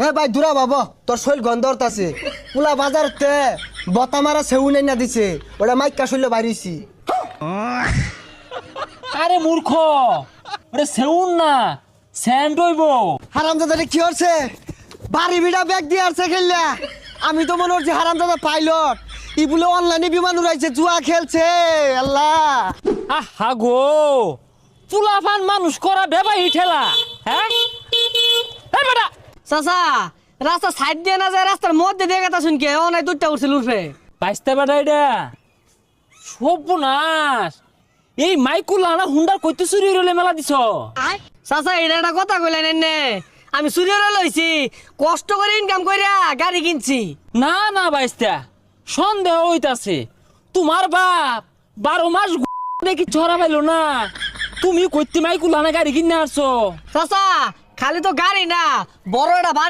হে ভাই দূরা বাবা তোর শৈল গন্ধরত আছে পুলা বাজারতে বতা মারা সেউ নাই না দিছে ওটা মাইকা শৈল বাইরেছি। আরে মূর্খ, ওরে সেউন না, স্যান্ড হইব। হারামজাদা কি হচ্ছে বাড়ি বিড়া ব্যাগ দিয়ে আসছে খেললা। আমি তো মনে হচ্ছে হারামজাদা পাইলট ইগুলো অনলাইনে বিমান উড়াইছে জুয়া খেলছে। আল্লাহ আহা গো, ফুলাফান মানুষ করা বেবাই ঠেলা। হ্যাঁ এই বেটা, চাচা রাস্তা সাইড দিয়ে না যায় রাস্তার মধ্যে দিয়ে কথা শুনকে অনেক দুধটা উঠছিল উঠবে। বাইসতে বেটা এটা সর্বনাশ। এই মাইকুল আনা হুন্ডার কইতে চুরি হইলে মেলা দিছ। চাচা এটা একটা কথা কইলেন এনে, আমি সুরিয়রে লইছি কষ্ট করে ইনকাম কইরা গাড়ি কিনছি। না না বাইসতা, সন্দেহ হইতাছে তোমার বাপ 12 মাস দেখি ছড়া পাইলো না, তুমি কইতে মাইকুল আনা গাড়ি কিনে আসছো। চাচা খালি তো গাড়ি না, বড় একটা বাড়ি